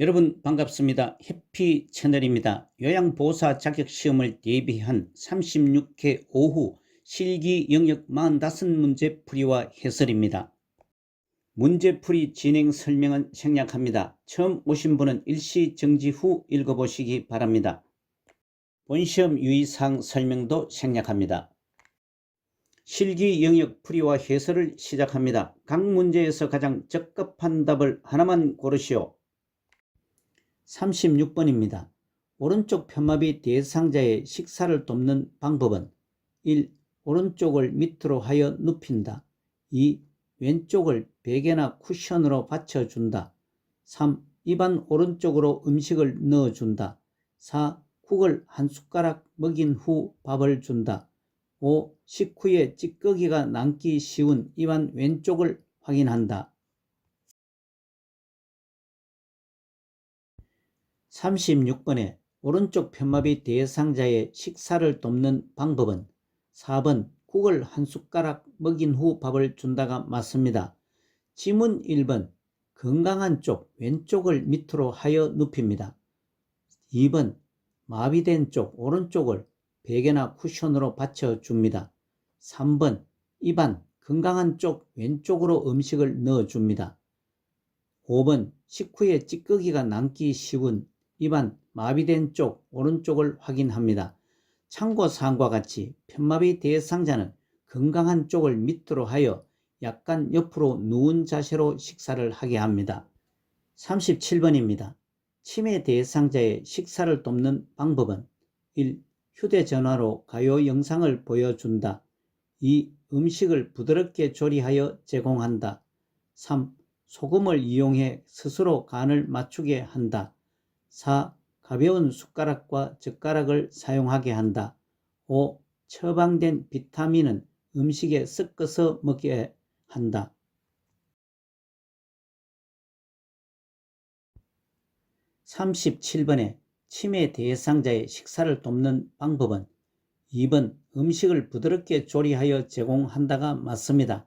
여러분 반갑습니다. 해피 채널입니다. 요양보호사 자격시험을 대비한 36회 오후 실기 영역 45문제 풀이와 해설입니다. 문제풀이 진행 설명은 생략합니다. 처음 오신 분은 일시 정지 후 읽어보시기 바랍니다. 본시험 유의사항 설명도 생략합니다. 실기 영역 풀이와 해설을 시작합니다. 각 문제에서 가장 적합한 답을 하나만 고르시오. 36번입니다. 오른쪽 편마비 대상자의 식사를 돕는 방법은 1. 오른쪽을 밑으로 하여 눕힌다. 2. 왼쪽을 베개나 쿠션으로 받쳐준다. 3. 입안 오른쪽으로 음식을 넣어준다. 4. 국을 한 숟가락 먹인 후 밥을 준다. 5. 식후에 찌꺼기가 남기 쉬운 입안 왼쪽을 확인한다. 36번에 오른쪽 편마비 대상자의 식사를 돕는 방법은 4번 국을 한 숟가락 먹인 후 밥을 준다가 맞습니다. 지문 1번 건강한 쪽 왼쪽을 밑으로 하여 눕힙니다. 2번 마비된 쪽 오른쪽을 베개나 쿠션으로 받쳐줍니다. 3번 입안 건강한 쪽 왼쪽으로 음식을 넣어줍니다. 5번 식후에 찌꺼기가 남기 쉬운 입안 마비된 쪽 오른쪽을 확인합니다. 참고사항과 같이 편마비 대상자는 건강한 쪽을 밑으로 하여 약간 옆으로 누운 자세로 식사를 하게 합니다. 37번입니다. 치매 대상자의 식사를 돕는 방법은 1. 휴대전화로 가요 영상을 보여준다. 2. 음식을 부드럽게 조리하여 제공한다. 3. 소금을 이용해 스스로 간을 맞추게 한다. 4. 가벼운 숟가락과 젓가락을 사용하게 한다. 5. 처방된 비타민은 음식에 섞어서 먹게 한다. 37번에 치매 대상자의 식사를 돕는 방법은 2번 음식을 부드럽게 조리하여 제공한다가 맞습니다.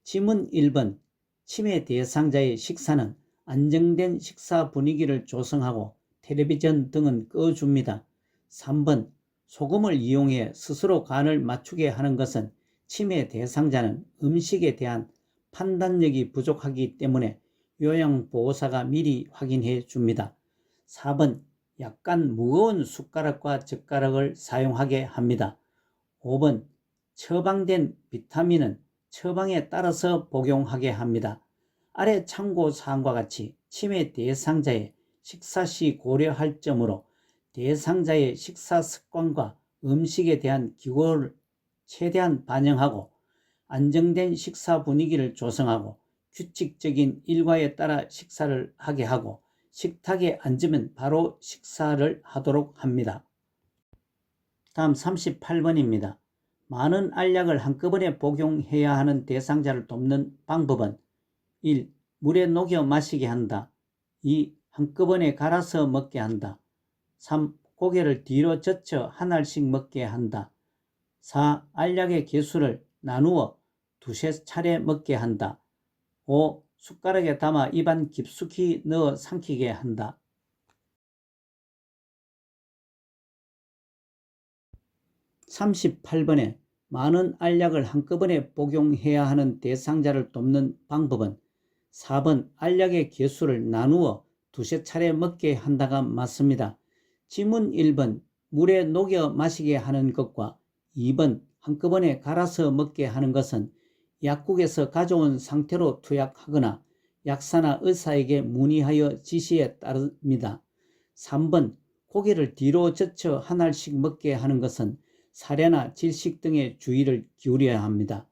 지문 1번 치매 대상자의 식사는 안정된 식사 분위기를 조성하고 텔레비전 등은 꺼줍니다. 3번 소금을 이용해 스스로 간을 맞추게 하는 것은 치매 대상자는 음식에 대한 판단력이 부족하기 때문에 요양보호사가 미리 확인해 줍니다. 4번 약간 무거운 숟가락과 젓가락을 사용하게 합니다. 5번 처방된 비타민은 처방에 따라서 복용하게 합니다. 아래 참고사항과 같이 치매 대상자의 식사 시 고려할 점으로 대상자의 식사 습관과 음식에 대한 기호를 최대한 반영하고 안정된 식사 분위기를 조성하고 규칙적인 일과에 따라 식사를 하게 하고 식탁에 앉으면 바로 식사를 하도록 합니다. 다음 38번입니다. 많은 알약을 한꺼번에 복용해야 하는 대상자를 돕는 방법은 1. 물에 녹여 마시게 한다. 2. 한꺼번에 갈아서 먹게 한다. 3. 고개를 뒤로 젖혀 한 알씩 먹게 한다. 4. 알약의 개수를 나누어 두세 차례 먹게 한다. 5. 숟가락에 담아 입안 깊숙이 넣어 삼키게 한다. 38번에 많은 알약을 한꺼번에 복용해야 하는 대상자를 돕는 방법은 4번 알약의 개수를 나누어 두세 차례 먹게 한다가 맞습니다. 지문 1번 물에 녹여 마시게 하는 것과 2번 한꺼번에 갈아서 먹게 하는 것은 약국에서 가져온 상태로 투약하거나 약사나 의사에게 문의하여 지시에 따릅니다. 3번 고개를 뒤로 젖혀 한 알씩 먹게 하는 것은 사례나 질식 등에 주의를 기울여야 합니다.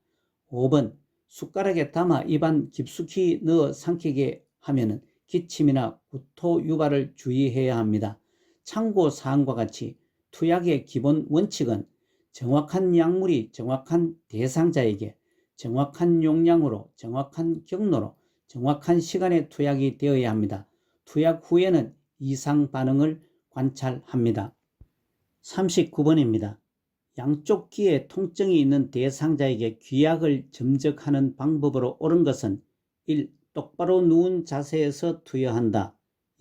5번 숟가락에 담아 입안 깊숙이 넣어 삼키게 하면 기침이나 구토 유발을 주의해야 합니다. 참고사항과 같이 투약의 기본 원칙은 정확한 약물이 정확한 대상자에게 정확한 용량으로 정확한 경로로 정확한 시간에 투약이 되어야 합니다. 투약 후에는 이상 반응을 관찰합니다. 39번입니다. 양쪽 귀에 통증이 있는 대상자에게 귀약을 점적하는 방법으로 옳은 것은 1. 똑바로 누운 자세에서 투여한다.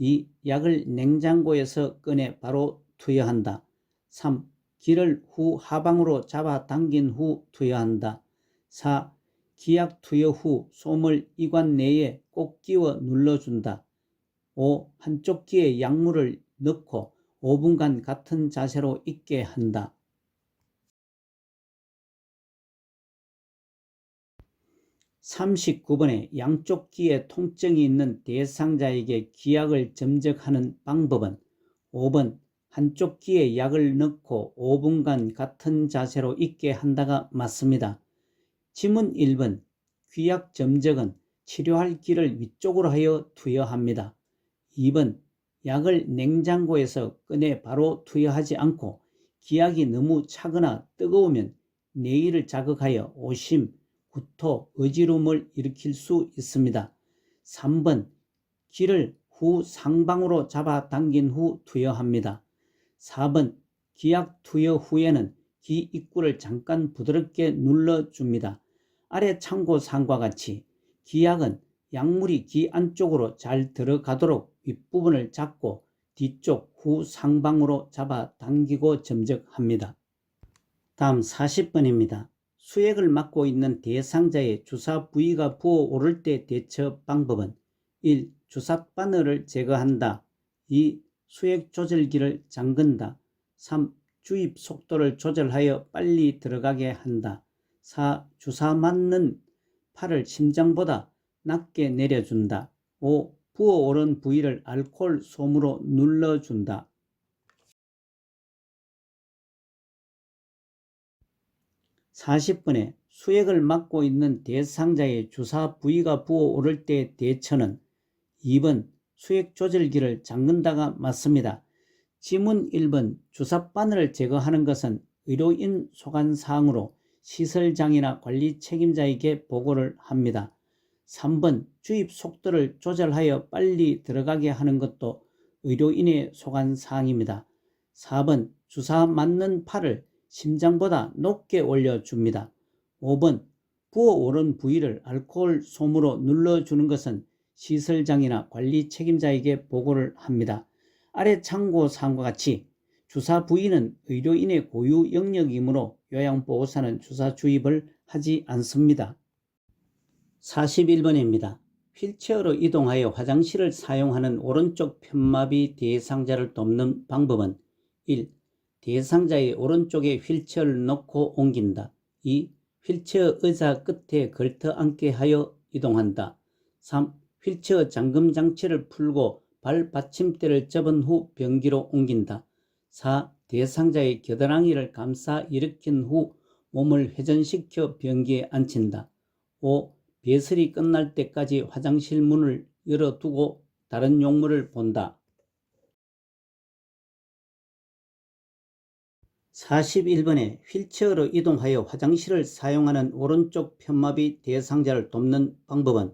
2. 약을 냉장고에서 꺼내 바로 투여한다. 3. 기를 후 하방으로 잡아당긴 후 투여한다. 4. 기약 투여 후 솜을 이관 내에 꼭 끼워 눌러준다. 5. 한쪽 귀에 약물을 넣고 5분간 같은 자세로 있게 한다. 39번에 양쪽 귀에 통증이 있는 대상자에게 기약을 점적하는 방법은 5번 한쪽 귀에 약을 넣고 5분간 같은 자세로 있게 한다가 맞습니다. 지문 1번 귀약 점적은 치료할 귀를 위쪽으로 하여 투여합니다. 2번 약을 냉장고에서 꺼내 바로 투여하지 않고 기약이 너무 차거나 뜨거우면 뇌를 자극하여 오심, 구토, 어지러움을 일으킬 수 있습니다. 3번 귀를 후 상방으로 잡아당긴 후 투여합니다. 4번 기약 투여 후에는 귀 입구를 잠깐 부드럽게 눌러줍니다. 아래 참고사항과 같이 기약은 약물이 귀 안쪽으로 잘 들어가도록 윗부분을 잡고 뒤쪽 후 상방으로 잡아당기고 점적합니다. 다음 40번입니다. 수액을 맞고 있는 대상자의 주사 부위가 부어오를 때 대처 방법은 1. 주사 바늘을 제거한다. 2. 수액 조절기를 잠근다. 3. 주입 속도를 조절하여 빨리 들어가게 한다. 4. 주사 맞는 팔을 심장보다 낮게 내려준다. 5. 부어오른 부위를 알코올 솜으로 눌러준다. 40번에 수액을 맞고 있는 대상자의 주사 부위가 부어오를 때 대처는 2번 수액 조절기를 잠근다가 맞습니다. 지문 1번 주사 바늘을 제거하는 것은 의료인 소관사항으로 시설장이나 관리 책임자에게 보고를 합니다. 3번 주입 속도를 조절하여 빨리 들어가게 하는 것도 의료인의 소관사항입니다. 4번 주사 맞는 팔을 심장보다 높게 올려줍니다. 5번 부어오른 부위를 알코올 솜으로 눌러주는 것은 시설장이나 관리 책임자에게 보고를 합니다. 아래 참고사항과 같이 주사 부위는 의료인의 고유 영역이므로 요양보호사는 주사 주입을 하지 않습니다. 41번입니다. 휠체어로 이동하여 화장실을 사용하는 오른쪽 편마비 대상자를 돕는 방법은 1. 대상자의 오른쪽에 휠체어를 놓고 옮긴다. 2. 휠체어 의자 끝에 걸터 앉게 하여 이동한다. 3. 휠체어 잠금 장치를 풀고 발 받침대를 접은 후 변기로 옮긴다. 4. 대상자의 겨드랑이를 감싸 일으킨 후 몸을 회전시켜 변기에 앉힌다. 5. 배설이 끝날 때까지 화장실 문을 열어두고 다른 용물을 본다. 41번에 휠체어로 이동하여 화장실을 사용하는 오른쪽 편마비 대상자를 돕는 방법은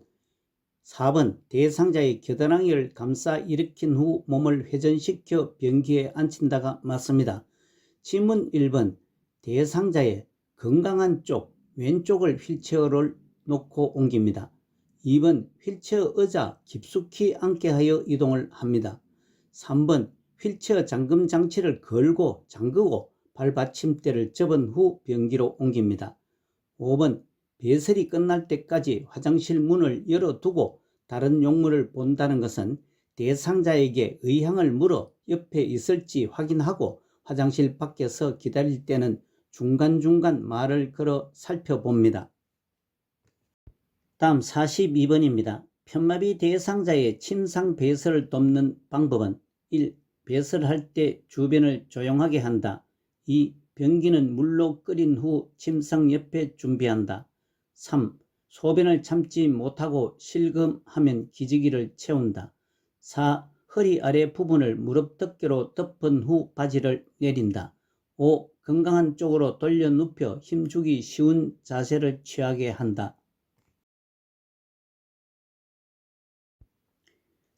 4번 대상자의 겨드랑이를 감싸 일으킨 후 몸을 회전시켜 변기에 앉힌다가 맞습니다. 지문 1번 대상자의 건강한 쪽 왼쪽을 휠체어를 놓고 옮깁니다. 2번 휠체어 의자 깊숙이 앉게 하여 이동을 합니다. 3번 휠체어 잠금 장치를 걸고 잠그고 발받침대를 접은 후 변기로 옮깁니다. 5번 배설이 끝날 때까지 화장실 문을 열어두고 다른 용물을 본다는 것은 대상자에게 의향을 물어 옆에 있을지 확인하고 화장실 밖에서 기다릴 때는 중간중간 말을 걸어 살펴봅니다. 다음 42번입니다. 편마비 대상자의 침상 배설을 돕는 방법은 1. 배설할 때 주변을 조용하게 한다. 2. 변기는 물로 끓인 후 침상 옆에 준비한다. 3. 소변을 참지 못하고 실금하면 기지개를 채운다. 4. 허리 아래 부분을 무릎 덮개로 덮은 후 바지를 내린다. 5. 건강한 쪽으로 돌려 눕혀 힘주기 쉬운 자세를 취하게 한다.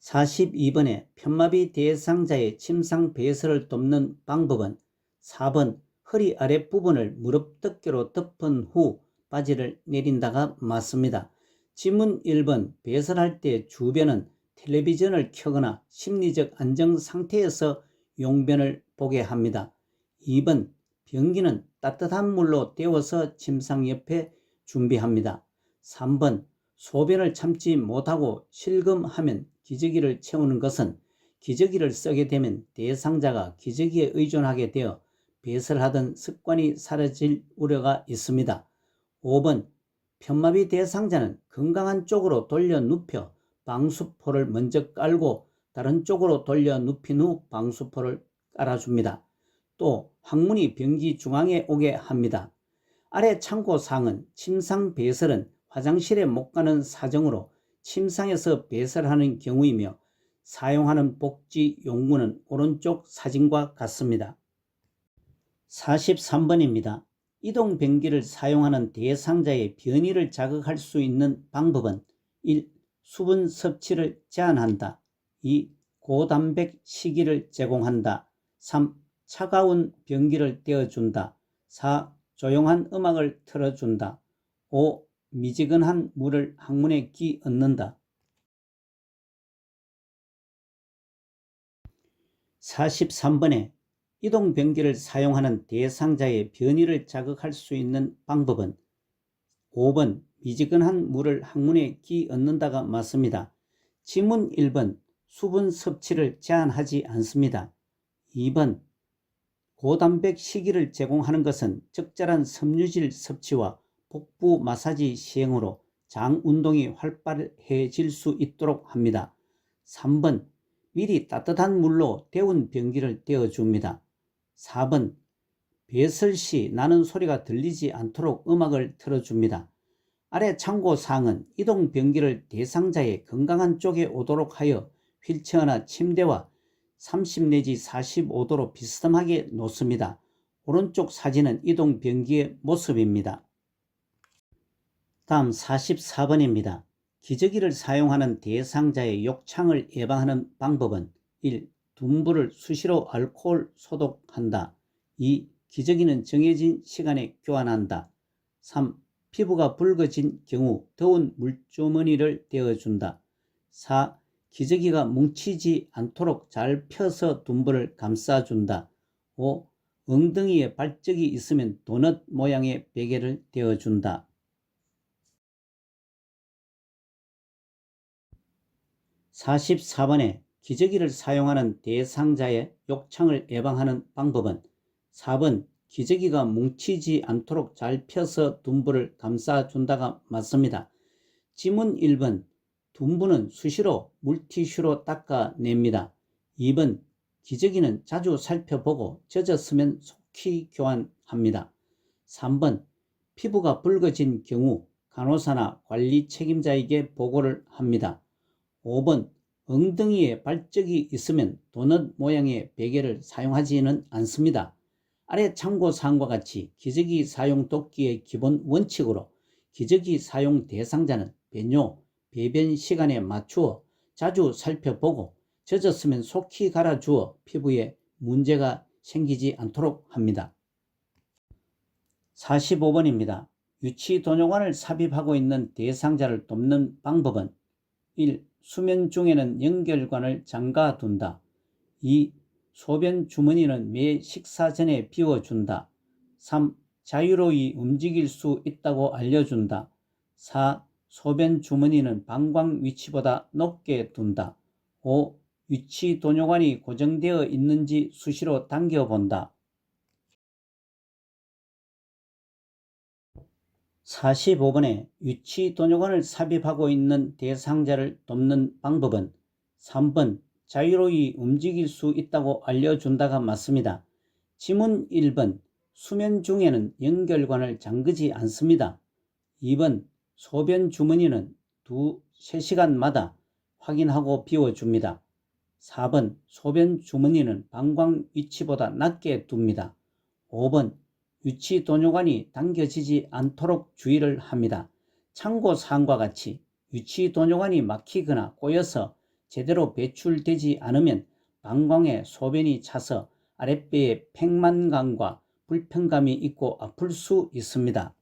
42번에 편마비 대상자의 침상 배설을 돕는 방법은 4번 허리 아랫부분을 무릎 덮개로 덮은 후 바지를 내린다가 맞습니다. 지문 1번 배설할 때 주변은 텔레비전을 켜거나 심리적 안정 상태에서 용변을 보게 합니다. 2번 변기는 따뜻한 물로 데워서 침상 옆에 준비합니다. 3번 소변을 참지 못하고 실금하면 기저귀를 채우는 것은 기저귀를 쓰게 되면 대상자가 기저귀에 의존하게 되어 배설하던 습관이 사라질 우려가 있습니다. 5번 편마비 대상자는 건강한 쪽으로 돌려 눕혀 방수포를 먼저 깔고 다른 쪽으로 돌려 눕힌 후 방수포를 깔아줍니다. 또 항문이 변기 중앙에 오게 합니다. 아래 참고사항은 침상 배설은 화장실에 못 가는 사정으로 침상에서 배설하는 경우이며 사용하는 복지 용구는 오른쪽 사진과 같습니다. 43번입니다. 이동 변기를 사용하는 대상자의 변이를 자극할 수 있는 방법은 1. 수분 섭취를 제한한다. 2. 고단백 식이를 제공한다. 3. 차가운 변기를 떼어준다. 4. 조용한 음악을 틀어준다. 5. 미지근한 물을 항문에 끼얹는다. 43번에 이동 변기를 사용하는 대상자의 변이를 자극할 수 있는 방법은 5번 미지근한 물을 항문에 끼얹는다가 맞습니다. 지문 1번 수분 섭취를 제한하지 않습니다. 2번 고단백 식이를 제공하는 것은 적절한 섬유질 섭취와 복부 마사지 시행으로 장 운동이 활발해질 수 있도록 합니다. 3번 미리 따뜻한 물로 데운 변기를 떼어줍니다. 4번 배설 시 나는 소리가 들리지 않도록 음악을 틀어줍니다. 아래 참고사항은 이동 변기를 대상자의 건강한 쪽에 오도록 하여 휠체어나 침대와 30 내지 45도로 비스듬하게 놓습니다. 오른쪽 사진은 이동 변기의 모습입니다. 다음 44번입니다. 기저귀를 사용하는 대상자의 욕창을 예방하는 방법은 1. 둔부를 수시로 알코올 소독한다. 2. 기저귀는 정해진 시간에 교환한다. 3. 피부가 붉어진 경우 더운 물주머니를 떼어준다. 4. 기저귀가 뭉치지 않도록 잘 펴서 둔부를 감싸준다. 5. 엉덩이에 발적이 있으면 도넛 모양의 베개를 떼어준다. 44번에 기저귀를 사용하는 대상자의 욕창을 예방하는 방법은 4번 기저귀가 뭉치지 않도록 잘 펴서 둔부를 감싸준다가 맞습니다. 지문 1번 둔부는 수시로 물티슈로 닦아냅니다. 2번 기저귀는 자주 살펴보고 젖었으면 속히 교환합니다. 3번 피부가 붉어진 경우 간호사나 관리 책임자에게 보고를 합니다. 5번 엉덩이에 발적이 있으면 도넛 모양의 베개를 사용하지는 않습니다. 아래 참고사항과 같이 기저귀 사용 돕기의 기본 원칙으로 기저귀 사용 대상자는 배뇨, 배변 시간에 맞추어 자주 살펴보고 젖었으면 속히 갈아주어 피부에 문제가 생기지 않도록 합니다. 45번입니다. 유치도뇨관을 삽입하고 있는 대상자를 돕는 방법은 1. 수면 중에는 연결관을 잠가둔다. 2. 소변 주머니는 매 식사 전에 비워준다. 3. 자유로이 움직일 수 있다고 알려준다. 4. 소변 주머니는 방광 위치보다 높게 둔다. 5. 유치도뇨관이 고정되어 있는지 수시로 당겨본다. 45번에 유치도뇨관을 삽입하고 있는 대상자를 돕는 방법은 3번 자유로이 움직일 수 있다고 알려준다가 맞습니다. 지문 1번 수면 중에는 연결관을 잠그지 않습니다. 2번 소변 주머니는 2-3시간마다 확인하고 비워줍니다. 4번 소변 주머니는 방광 위치보다 낮게 둡니다. 5번 유치도뇨관이 당겨지지 않도록 주의를 합니다. 참고사항과 같이 유치도뇨관이 막히거나 꼬여서 제대로 배출되지 않으면 방광에 소변이 차서 아랫배에 팽만감과 불편감이 있고 아플 수 있습니다.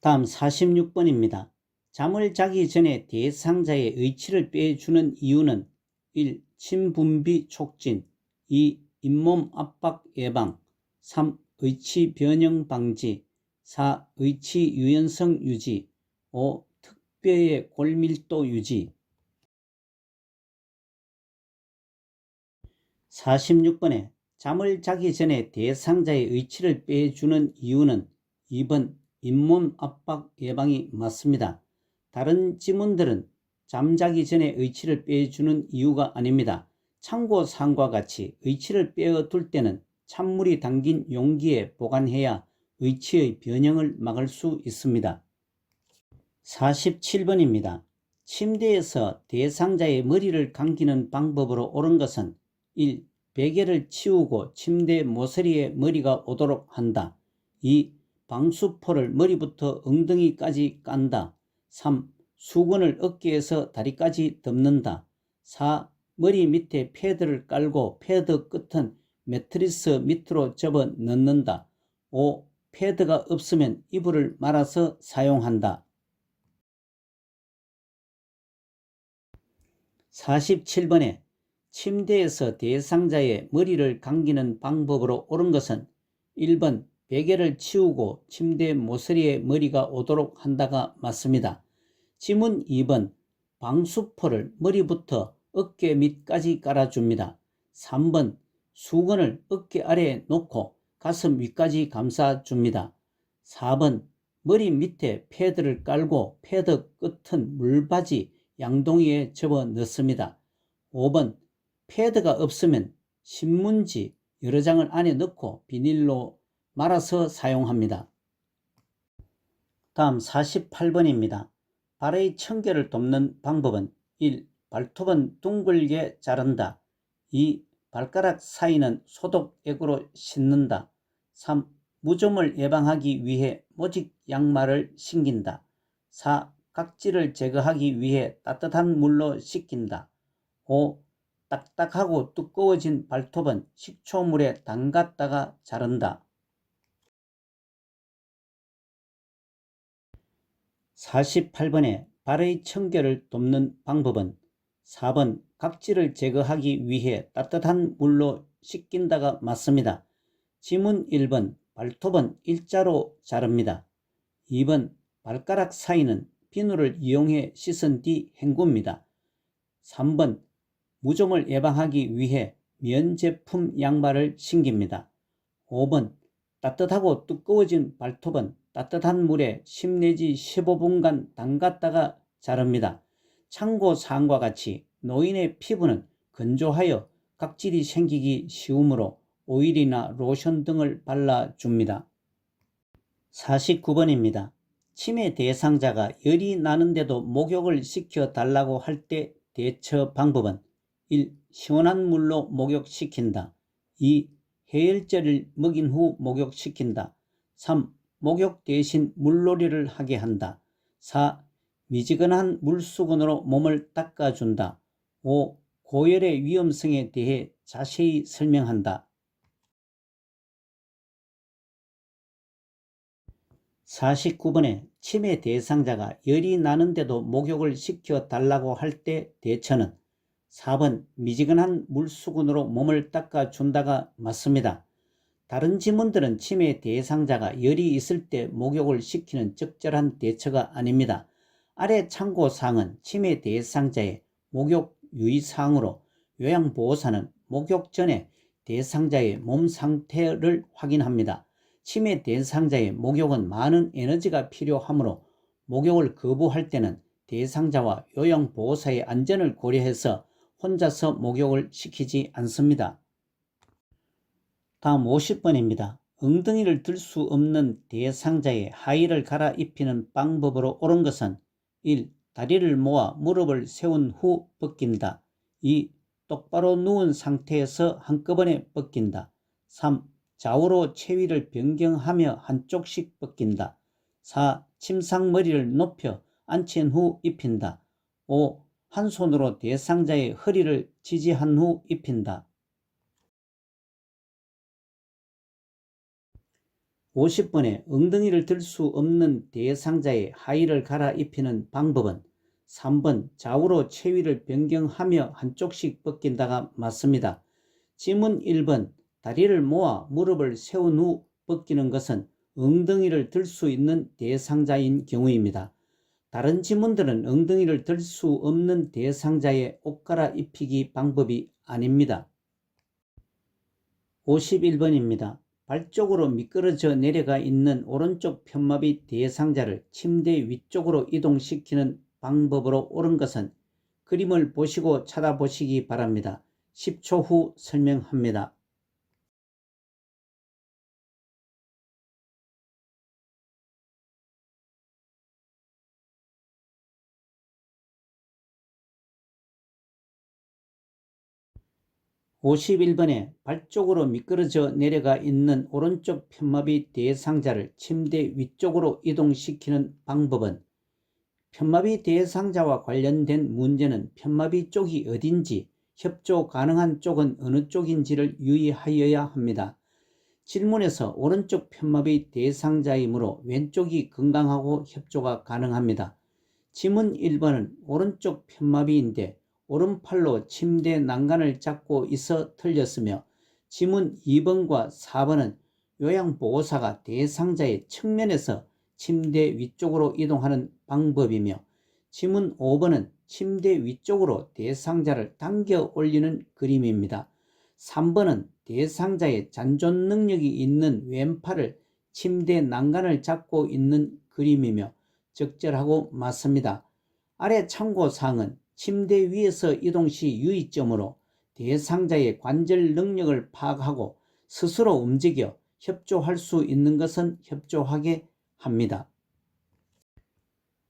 다음 46번입니다. 잠을 자기 전에 대상자의 의치를 빼주는 이유는 1. 침분비 촉진, 2. 잇몸 압박 예방, 3. 의치 변형 방지, 4. 의치 유연성 유지, 5. 특별의 골밀도 유지. 46번에 잠을 자기 전에 대상자의 의치를 빼주는 이유는 2번 잇몸 압박 예방이 맞습니다. 다른 지문들은 잠자기 전에 의치를 빼주는 이유가 아닙니다. 참고사항과 같이 의치를 빼어둘 때는 찬물이 담긴 용기에 보관해야 의치의 변형을 막을 수 있습니다. 47번입니다. 침대에서 대상자의 머리를 감기는 방법으로 옳은 것은 1. 베개를 치우고 침대 모서리에 머리가 오도록 한다. 2. 방수포를 머리부터 엉덩이까지 깐다. 3. 수건을 어깨에서 다리까지 덮는다. 4. 머리 밑에 패드를 깔고 패드 끝은 매트리스 밑으로 접어 넣는다. 5. 패드가 없으면 이불을 말아서 사용한다. 47번에 침대에서 대상자의 머리를 감기는 방법으로 옳은 것은 1번 베개를 치우고 침대 모서리에 머리가 오도록 한다가 맞습니다. 지문 2번 방수포를 머리부터 어깨 밑까지 깔아줍니다. 3번 수건을 어깨 아래에 놓고 가슴 위까지 감싸줍니다. 4번 머리 밑에 패드를 깔고 패드 끝은 물바지 양동이에 접어 넣습니다. 5번 패드가 없으면 신문지 여러 장을 안에 넣고 비닐로 말아서 사용합니다. 다음 48번입니다. 발의 청결을 돕는 방법은 1. 발톱은 둥글게 자른다. 2. 발가락 사이는 소독액으로 씻는다. 3. 무좀을 예방하기 위해 모직 양말을 신긴다. 4. 각질을 제거하기 위해 따뜻한 물로 씻긴다. 5. 딱딱하고 두꺼워진 발톱은 식초물에 담갔다가 자른다. 48번에 발의 청결을 돕는 방법은 4번 각질을 제거하기 위해 따뜻한 물로 씻긴다가 맞습니다. 지문 1번 발톱은 일자로 자릅니다. 2번 발가락 사이는 비누를 이용해 씻은 뒤 헹굽니다. 3번 무좀을 예방하기 위해 면 제품 양말을 신깁니다. 5번 따뜻하고 두꺼워진 발톱은 따뜻한 물에 10 내지 15분간 담갔다가 자릅니다. 참고사항과 같이 노인의 피부는 건조하여 각질이 생기기 쉬우므로 오일이나 로션 등을 발라줍니다. 49번입니다. 치매 대상자가 열이 나는데도 목욕을 시켜달라고 할 때 대처 방법은 1. 시원한 물로 목욕시킨다. 2. 해열제를 먹인 후 목욕시킨다. 3. 목욕 대신 물놀이를 하게 한다. 4. 미지근한 물수건으로 몸을 닦아준다. 5. 고열의 위험성에 대해 자세히 설명한다. 49번에 치매 대상자가 열이 나는데도 목욕을 시켜달라고 할 때 대처는 4번 미지근한 물수건으로 몸을 닦아준다가 맞습니다. 다른 지문들은 치매 대상자가 열이 있을 때 목욕을 시키는 적절한 대처가 아닙니다. 아래 참고사항은 치매 대상자의 목욕 유의사항으로 요양보호사는 목욕 전에 대상자의 몸 상태를 확인합니다. 치매 대상자의 목욕은 많은 에너지가 필요하므로 목욕을 거부할 때는 대상자와 요양보호사의 안전을 고려해서 혼자서 목욕을 시키지 않습니다. 다음 50번입니다. 엉덩이를 들 수 없는 대상자의 하의를 갈아입히는 방법으로 옳은 것은 1. 다리를 모아 무릎을 세운 후 벗긴다. 2. 똑바로 누운 상태에서 한꺼번에 벗긴다. 3. 좌우로 체위를 변경하며 한쪽씩 벗긴다. 4. 침상머리를 높여 앉힌 후 입힌다. 5. 한 손으로 대상자의 허리를 지지한 후 입힌다. 50번에 엉덩이를 들 수 없는 대상자의 하의를 갈아입히는 방법은 3번 좌우로 체위를 변경하며 한쪽씩 벗긴다가 맞습니다. 지문 1번 다리를 모아 무릎을 세운 후 벗기는 것은 엉덩이를 들 수 있는 대상자인 경우입니다. 다른 지문들은 엉덩이를 들 수 없는 대상자의 옷 갈아입히기 방법이 아닙니다. 51번입니다. 발 쪽으로 미끄러져 내려가 있는 오른쪽 편마비 대상자를 침대 위쪽으로 이동시키는 방법으로 옳은 것은 그림을 보시고 찾아보시기 바랍니다. 10초 후 설명합니다. 51번에 발 쪽으로 미끄러져 내려가 있는 오른쪽 편마비 대상자를 침대 위쪽으로 이동시키는 방법은 편마비 대상자와 관련된 문제는 편마비 쪽이 어딘지, 협조 가능한 쪽은 어느 쪽인지를 유의하여야 합니다. 질문에서 오른쪽 편마비 대상자이므로 왼쪽이 건강하고 협조가 가능합니다. 지문 1번은 오른쪽 편마비인데 오른팔로 침대 난간을 잡고 있어 틀렸으며, 지문 2번과 4번은 요양보호사가 대상자의 측면에서 침대 위쪽으로 이동하는 방법이며, 지문 5번은 침대 위쪽으로 대상자를 당겨 올리는 그림입니다. 3번은 대상자의 잔존 능력이 있는 왼팔을 침대 난간을 잡고 있는 그림이며 적절하고 맞습니다. 아래 참고사항은 침대 위에서 이동 시 유의점으로 대상자의 관절 능력을 파악하고 스스로 움직여 협조할 수 있는 것은 협조하게 합니다.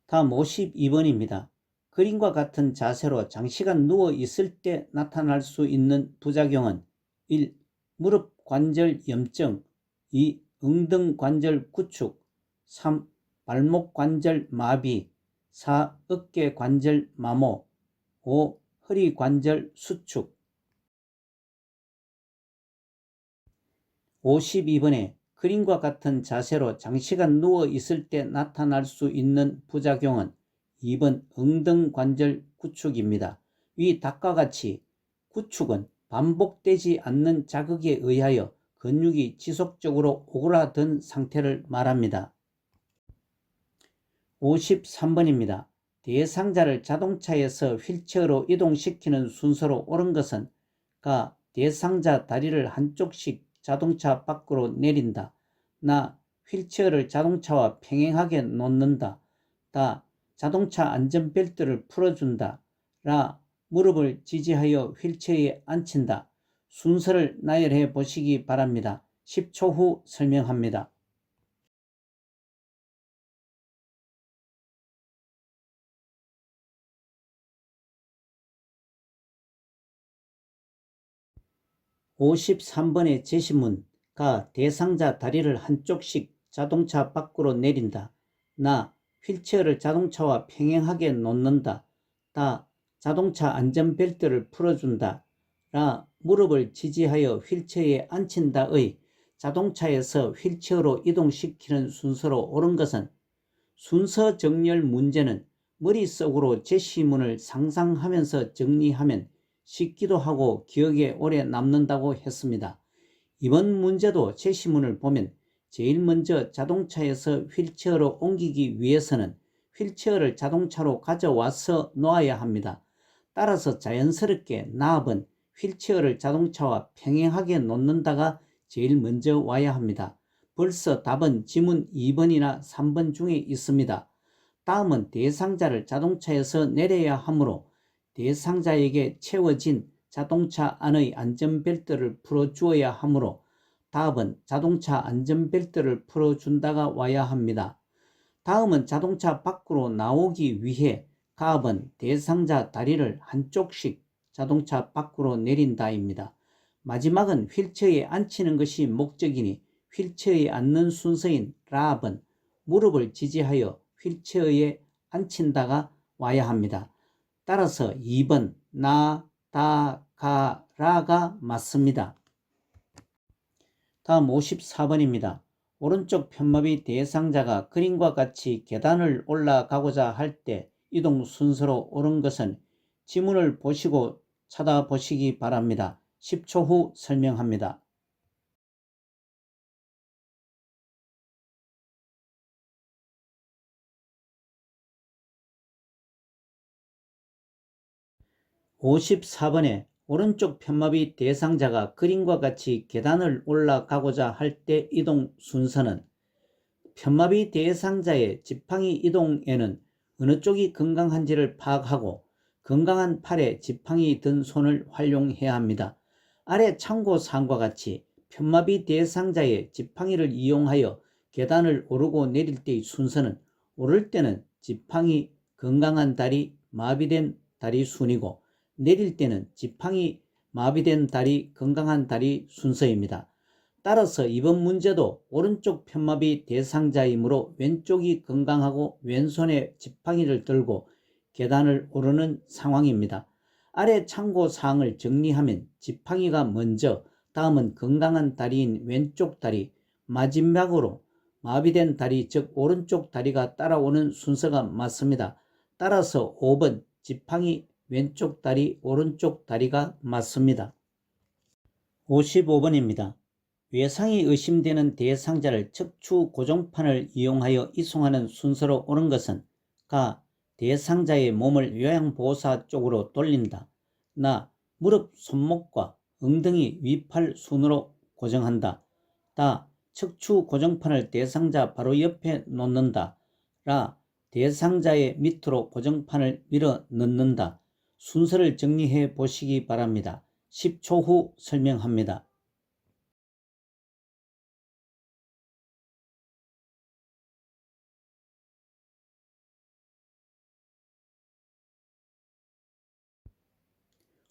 다음 52번입니다. 그림과 같은 자세로 장시간 누워 있을 때 나타날 수 있는 부작용은 1. 무릎 관절 염증, 2. 엉덩 관절 구축, 3. 발목 관절 마비, 4. 어깨 관절 마모, 5. 허리 관절 수축. 52번에 그림과 같은 자세로 장시간 누워 있을 때 나타날 수 있는 부작용은 2번 엉덩 관절 구축입니다. 위 답과 같이 구축은 반복되지 않는 자극에 의하여 근육이 지속적으로 오그라든 상태를 말합니다. 53번입니다. 대상자를 자동차에서 휠체어로 이동시키는 순서로 옳은 것은 가. 대상자 다리를 한쪽씩 자동차 밖으로 내린다. 나. 휠체어를 자동차와 평행하게 놓는다. 다. 자동차 안전벨트를 풀어준다. 라. 무릎을 지지하여 휠체어에 앉힌다. 순서를 나열해 보시기 바랍니다. 10초 후 설명합니다. 53번의 제시문 가. 대상자 다리를 한쪽씩 자동차 밖으로 내린다. 나. 휠체어를 자동차와 평행하게 놓는다. 다. 자동차 안전벨트를 풀어준다. 라. 무릎을 지지하여 휠체어에 앉힌다의 자동차에서 휠체어로 이동시키는 순서로 옳은 것은 순서 정렬 문제는 머릿속으로 제시문을 상상하면서 정리하면 쉽기도 하고 기억에 오래 남는다고 했습니다. 이번 문제도 제시문을 보면 제일 먼저 자동차에서 휠체어로 옮기기 위해서는 휠체어를 자동차로 가져와서 놓아야 합니다. 따라서 자연스럽게 나압은 휠체어를 자동차와 평행하게 놓는다가 제일 먼저 와야 합니다. 벌써 답은 지문 2번이나 3번 중에 있습니다. 다음은 대상자를 자동차에서 내려야 하므로 대상자에게 채워진 자동차 안의 안전벨트를 풀어주어야 하므로 답은 자동차 안전벨트를 풀어준다가 와야 합니다. 다음은 자동차 밖으로 나오기 위해 가압은 대상자 다리를 한쪽씩 자동차 밖으로 내린다입니다. 마지막은 휠체어에 앉히는 것이 목적이니 휠체어에 앉는 순서인 라압은 무릎을 지지하여 휠체어에 앉힌다가 와야 합니다. 따라서 2번 나, 다, 가, 라가 맞습니다. 다음 54번입니다. 오른쪽 편마비 대상자가 그림과 같이 계단을 올라가고자 할 때 이동 순서로 옳은 것은 지문을 보시고 찾아보시기 바랍니다. 10초 후 설명합니다. (54번에) 오른쪽 편마비 대상자가 그림과 같이 계단을 올라가고자 할 때 이동 순서는 편마비 대상자의 지팡이 이동에는 어느 쪽이 건강한지를 파악하고 건강한 팔에 지팡이 든 손을 활용해야 합니다. 아래 참고사항과 같이 편마비 대상자의 지팡이를 이용하여 계단을 오르고 내릴 때의 순서는 오를 때는 지팡이 건강한 다리 마비된 다리 순이고 내릴 때는 지팡이 마비된 다리 건강한 다리 순서입니다. 따라서 이번 문제도 오른쪽 편마비 대상자이므로 왼쪽이 건강하고 왼손에 지팡이를 들고 계단을 오르는 상황입니다. 아래 참고사항을 정리하면 지팡이가 먼저, 다음은 건강한 다리인 왼쪽 다리, 마지막으로 마비된 다리 즉 오른쪽 다리가 따라오는 순서가 맞습니다. 따라서 5번 지팡이 왼쪽 다리 오른쪽 다리가 맞습니다. 55번입니다. 외상이 의심되는 대상자를 척추 고정판을 이용하여 이송하는 순서로 옳은 것은 가. 대상자의 몸을 요양보호사 쪽으로 돌린다. 나. 무릎, 손목과 엉덩이, 위팔 순으로 고정한다. 다. 척추 고정판을 대상자 바로 옆에 놓는다. 라. 대상자의 밑으로 고정판을 밀어 넣는다. 순서를 정리해 보시기 바랍니다. 10초 후 설명합니다.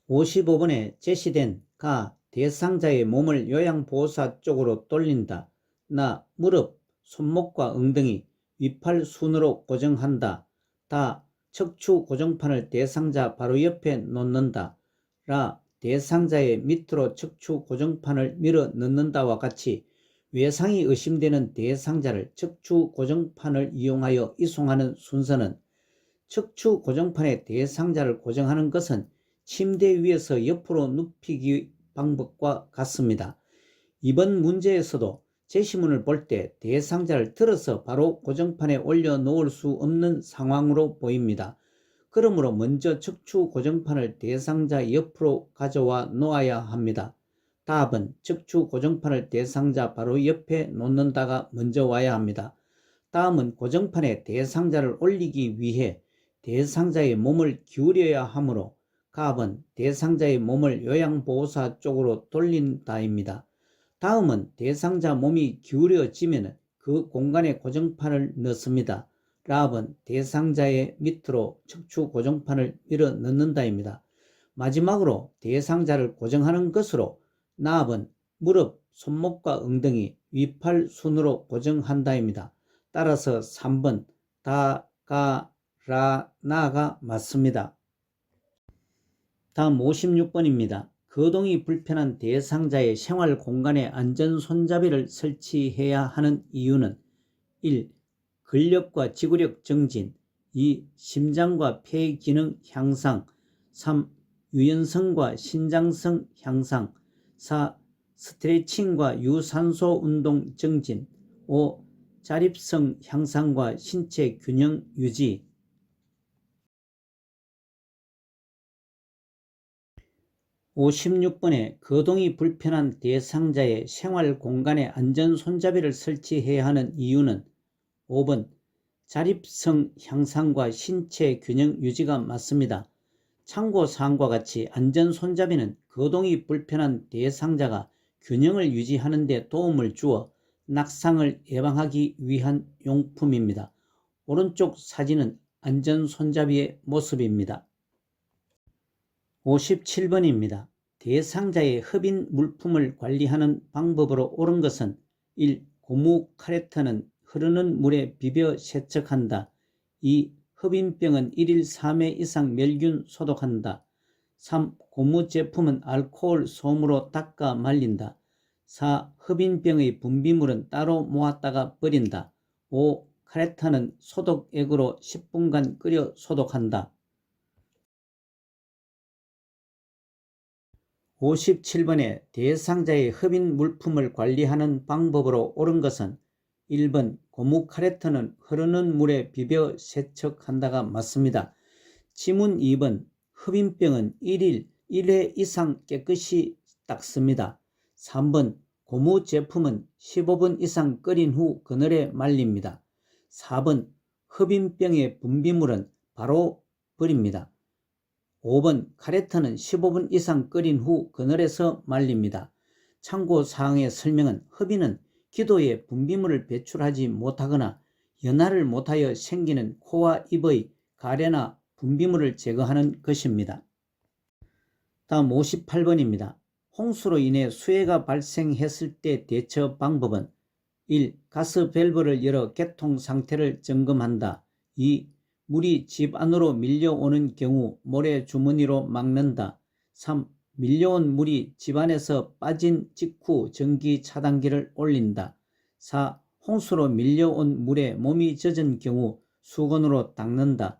55번에 제시된 가. 대상자의 몸을 요양보호사 쪽으로 돌린다. 나. 무릎, 손목과 엉덩이, 위팔 순으로 고정한다. 다. 척추 고정판을 대상자 바로 옆에 놓는다. 라. 대상자의 밑으로 척추 고정판을 밀어 넣는다와 같이 외상이 의심되는 대상자를 척추 고정판을 이용하여 이송하는 순서는 척추 고정판에 대상자를 고정하는 것은 침대 위에서 옆으로 눕히기 방법과 같습니다. 이번 문제에서도 제시문을 볼 때 대상자를 들어서 바로 고정판에 올려 놓을 수 없는 상황으로 보입니다. 그러므로 먼저 척추 고정판을 대상자 옆으로 가져와 놓아야 합니다. 답은 척추 고정판을 대상자 바로 옆에 놓는다가 먼저 와야 합니다. 다음은 고정판에 대상자를 올리기 위해 대상자의 몸을 기울여야 하므로 갑은 대상자의 몸을 요양보호사 쪽으로 돌린다입니다. 다음은 대상자 몸이 기울여지면 그 공간에 고정판을 넣습니다. 랍은 대상자의 밑으로 척추 고정판을 밀어 넣는다입니다. 마지막으로 대상자를 고정하는 것으로 납은 무릎, 손목과 엉덩이, 위팔 순으로 고정한다입니다. 따라서 3번 다, 가, 라, 나가 맞습니다. 다음 56번입니다. 거동이 불편한 대상자의 생활 공간에 안전 손잡이를 설치해야 하는 이유는 1. 근력과 지구력 증진 2. 심장과 폐 기능 향상 3. 유연성과 신장성 향상 4. 스트레칭과 유산소 운동 증진 5. 자립성 향상과 신체 균형 유지 56번에 거동이 불편한 대상자의 생활 공간에 안전 손잡이를 설치해야 하는 이유는 5번 자립성 향상과 신체 균형 유지가 맞습니다. 참고사항과 같이 안전 손잡이는 거동이 불편한 대상자가 균형을 유지하는 데 도움을 주어 낙상을 예방하기 위한 용품입니다. 오른쪽 사진은 안전 손잡이의 모습입니다. 57번입니다. 대상자의 흡인 물품을 관리하는 방법으로 옳은 것은 1. 고무 카레트는 흐르는 물에 비벼 세척한다. 2. 흡인병은 1일 3회 이상 멸균 소독한다. 3. 고무 제품은 알코올 솜으로 닦아 말린다. 4. 흡인병의 분비물은 따로 모았다가 버린다. 5. 카레탄은 소독액으로 10분간 끓여 소독한다. 57번에 대상자의 흡인 물품을 관리하는 방법으로 옳은 것은 1번 고무 카레트는 흐르는 물에 비벼 세척한다가 맞습니다. 지문 2번 흡인병은 1일 1회 이상 깨끗이 닦습니다. 3번 고무 제품은 15분 이상 끓인 후 그늘에 말립니다. 4번 흡인병의 분비물은 바로 버립니다. 5번 카레트는 15분 이상 끓인 후 그늘에서 말립니다. 참고사항의 설명은 흡인은 기도에 분비물을 배출하지 못하거나 연화를 못하여 생기는 코와 입의 가래나 분비물을 제거하는 것입니다. 다음 58번입니다. 홍수로 인해 수해가 발생했을 때 대처 방법은 1. 가스 밸브를 열어 개통 상태를 점검한다. 2. 물이 집 안으로 밀려오는 경우 모래 주머니로 막는다. 3. 밀려온 물이 집 안에서 빠진 직후 전기 차단기를 올린다. 4. 홍수로 밀려온 물에 몸이 젖은 경우 수건으로 닦는다.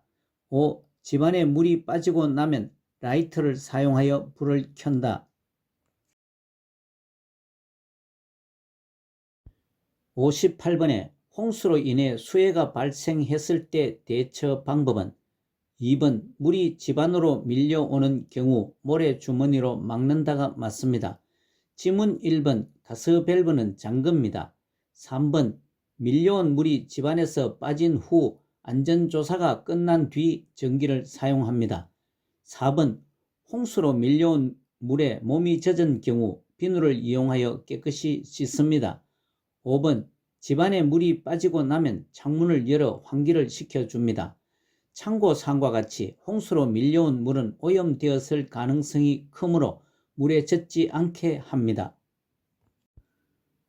5. 집 안에 물이 빠지고 나면 라이터를 사용하여 불을 켠다. 58번에 홍수로 인해 수해가 발생했을 때 대처 방법은 2번 물이 집 안으로 밀려오는 경우 모래주머니로 막는다가 맞습니다. 지문 1번 가스 밸브는 잠깁니다. 3번 밀려온 물이 집 안에서 빠진 후 안전조사가 끝난 뒤 전기를 사용합니다. 4번 홍수로 밀려온 물에 몸이 젖은 경우 비누를 이용하여 깨끗이 씻습니다. 5번 집안에 물이 빠지고 나면 창문을 열어 환기를 시켜줍니다. 참고사항과 같이 홍수로 밀려온 물은 오염되었을 가능성이 크므로 물에 젖지 않게 합니다.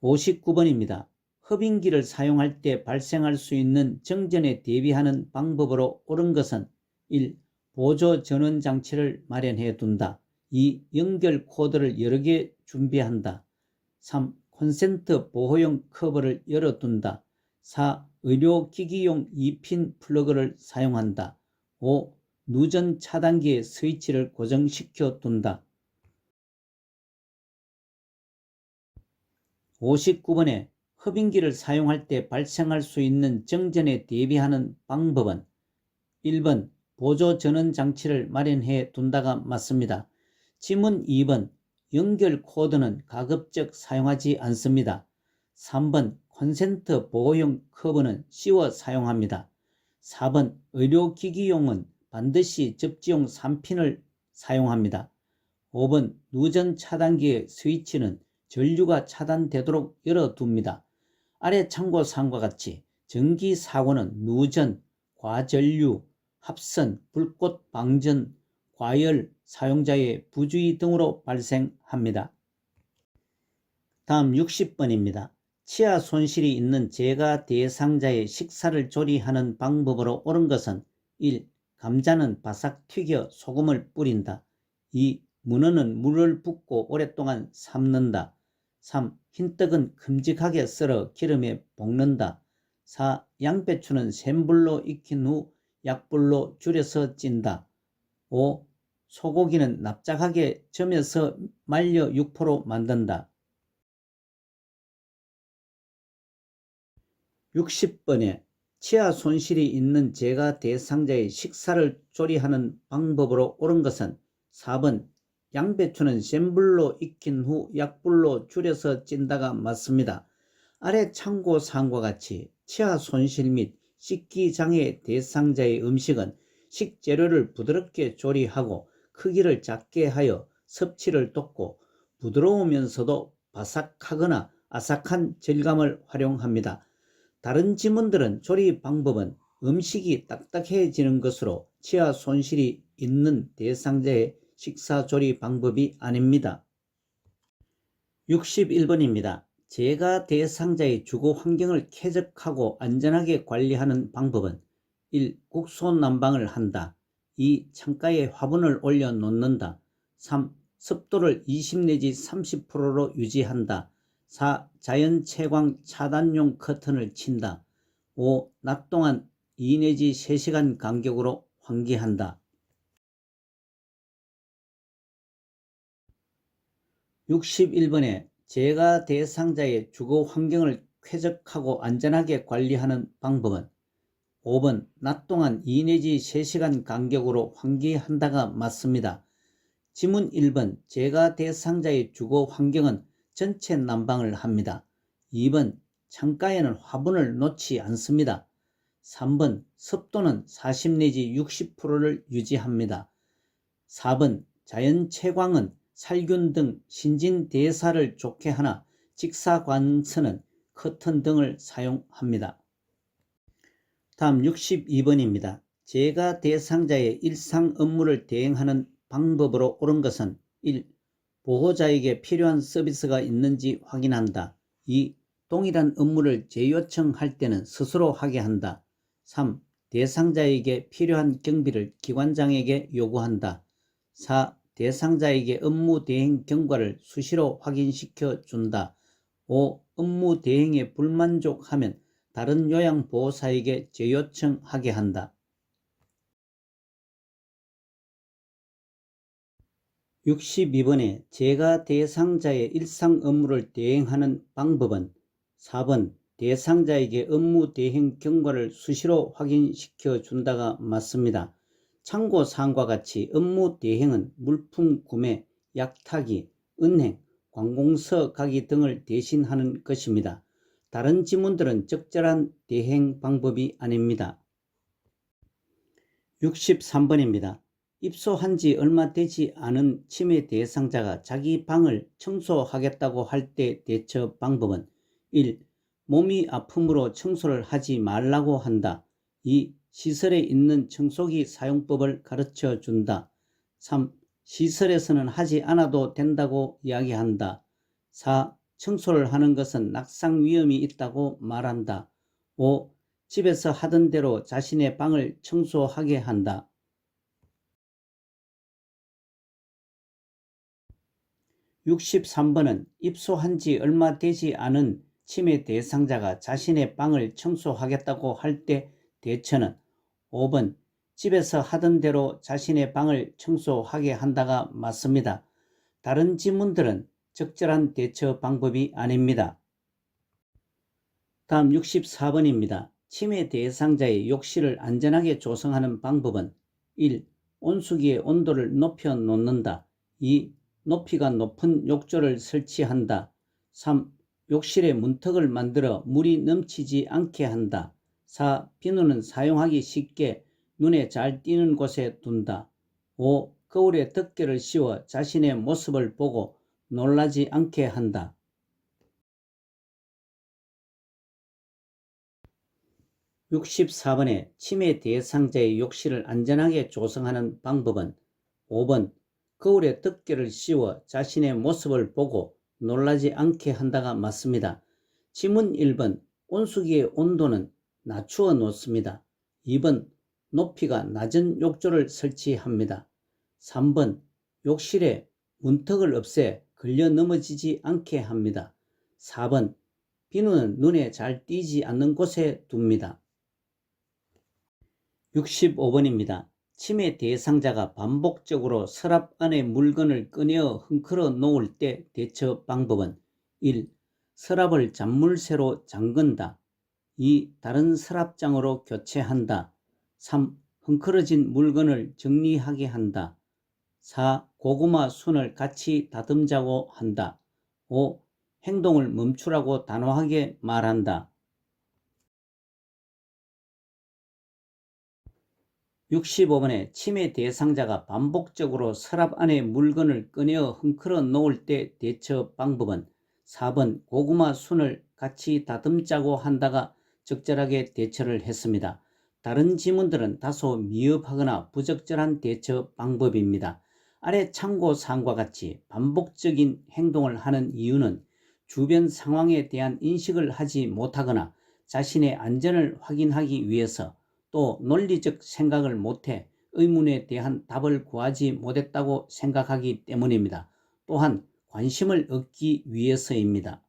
59번입니다. 흡인기를 사용할 때 발생할 수 있는 정전에 대비하는 방법으로 옳은 것은 1. 보조 전원 장치를 마련해 둔다. 2. 연결 코드를 여러 개 준비한다. 3. 콘센트 보호용 커버를 열어둔다. 4. 의료기기용 2핀 플러그를 사용한다. 5. 누전 차단기의 스위치를 고정시켜 둔다. 59번에 흡인기를 사용할 때 발생할 수 있는 정전에 대비하는 방법은 1번 보조 전원 장치를 마련해 둔다가 맞습니다. 지문 2번 연결 코드는 가급적 사용하지 않습니다. 3번 콘센트 보호용 커버는 씌워 사용합니다. 4번 의료기기용은 반드시 접지용 3핀을 사용합니다. 5번 누전 차단기의 스위치는 전류가 차단되도록 열어둡니다. 아래 참고사항과 같이 전기사고는 누전, 과전류, 합선, 불꽃 방전, 과열, 사용자의 부주의 등으로 발생합니다. 다음 60번입니다. 치아 손실이 있는 재가 대상자의 식사를 조리하는 방법으로 옳은 것은 1. 감자는 바삭 튀겨 소금을 뿌린다. 2. 문어는 물을 붓고 오랫동안 삶는다. 3. 흰떡은 큼직하게 썰어 기름에 볶는다. 4. 양배추는 센 불로 익힌 후 약불로 줄여서 찐다. 5. 소고기는 납작하게 점여서 말려 육포로 만든다. 60번에 치아 손실이 있는 재가 대상자의 식사를 조리하는 방법으로 옳은 것은 4번 양배추는 센 불로 익힌 후 약불로 줄여서 찐다가 맞습니다. 아래 참고사항과 같이 치아 손실 및 씻기 장애 대상자의 음식은 식재료를 부드럽게 조리하고 크기를 작게 하여 섭취를 돕고 부드러우면서도 바삭하거나 아삭한 질감을 활용합니다. 다른 지문들은 조리 방법은 음식이 딱딱해지는 것으로 치아 손실이 있는 대상자의 식사 조리 방법이 아닙니다. 61번입니다. 재가 대상자의 주거 환경을 쾌적하고 안전하게 관리하는 방법은 1. 국소 난방을 한다. 2. 창가에 화분을 올려 놓는다. 3. 습도를 20 내지 30%로 유지한다. 4. 자연 채광 차단용 커튼을 친다. 5. 낮 동안 2 내지 3시간 간격으로 환기한다. 61번에 재가 대상자의 주거 환경을 쾌적하고 안전하게 관리하는 방법은 5번 낮 동안 2 내지 3시간 간격으로 환기한다가 맞습니다. 지문 1번 재가 대상자의 주거 환경은 전체 난방을 합니다. 2번 창가에는 화분을 놓지 않습니다. 3번 습도는 40 내지 60%를 유지합니다. 4번 자연 채광은 살균 등 신진대사를 좋게 하나 직사광선은 커튼 등을 사용합니다. 다음 62번입니다. 재가 대상자의 일상 업무를 대행하는 방법으로 옳은 것은 1. 보호자에게 필요한 서비스가 있는지 확인한다. 2. 동일한 업무를 재요청할 때는 스스로 하게 한다. 3. 대상자에게 필요한 경비를 기관장에게 요구한다. 4. 대상자에게 업무 대행 경과를 수시로 확인시켜 준다. 5. 업무 대행에 불만족하면 다른 요양보호사에게 재요청하게 한다. 62번에 재가 대상자의 일상 업무를 대행하는 방법은 4번 대상자에게 업무 대행 경과를 수시로 확인시켜 준다가 맞습니다. 참고사항과 같이 업무 대행은 물품 구매, 약타기, 은행, 관공서 가기 등을 대신하는 것입니다. 다른 지문들은 적절한 대행 방법이 아닙니다. 63번입니다. 입소한 지 얼마 되지 않은 치매 대상자가 자기 방을 청소하겠다고 할 때 대처 방법은 1. 몸이 아픔으로 청소를 하지 말라고 한다. 2. 시설에 있는 청소기 사용법을 가르쳐 준다. 3. 시설에서는 하지 않아도 된다고 이야기한다. 4. 청소를 하는 것은 낙상 위험이 있다고 말한다. 5. 집에서 하던 대로 자신의 방을 청소하게 한다. 63번은 입소한 지 얼마 되지 않은 치매 대상자가 자신의 방을 청소하겠다고 할 때 대처는 5번 집에서 하던 대로 자신의 방을 청소하게 한다가 맞습니다. 다른 지문들은 적절한 대처 방법이 아닙니다. 다음 64번입니다. 치매 대상자의 욕실을 안전하게 조성하는 방법은 1. 온수기의 온도를 높여 놓는다. 2. 높이가 높은 욕조를 설치한다. 3. 욕실에 문턱을 만들어 물이 넘치지 않게 한다. 4. 비누는 사용하기 쉽게 눈에 잘 띄는 곳에 둔다. 5. 거울에 덮개를 씌워 자신의 모습을 보고 놀라지 않게 한다. 64번에 치매 대상자의 욕실을 안전하게 조성하는 방법은 5번 거울에 덮개를 씌워 자신의 모습을 보고 놀라지 않게 한다가 맞습니다. 지문 1번 온수기의 온도는 낮추어 놓습니다. 2번 높이가 낮은 욕조를 설치합니다. 3번 욕실에 문턱을 없애 걸려 넘어지지 않게 합니다. 4번 비누는 눈에 잘 띄지 않는 곳에 둡니다. 65번입니다. 치매 대상자가 반복적으로 서랍 안에 물건을 꺼내어 흔들어 놓을 때 대처 방법은 1. 서랍을 잔물쇠로 잠근다. 2. 다른 서랍장으로 교체한다. 3. 흔들어진 물건을 정리하게 한다. 4. 고구마 순을 같이 다듬자고 한다. 5. 행동을 멈추라고 단호하게 말한다. 65번에 치매 대상자가 반복적으로 서랍 안에 물건을 꺼내어 흔들어 놓을 때 대처 방법은 4번 고구마 순을 같이 다듬자고 한다가 적절하게 대처를 했습니다. 다른 지문들은 다소 미흡하거나 부적절한 대처 방법입니다. 아래 참고사항과 같이 반복적인 행동을 하는 이유는 주변 상황에 대한 인식을 하지 못하거나 자신의 안전을 확인하기 위해서 또 논리적 생각을 못해 의문에 대한 답을 구하지 못했다고 생각하기 때문입니다. 또한 관심을 얻기 위해서입니다.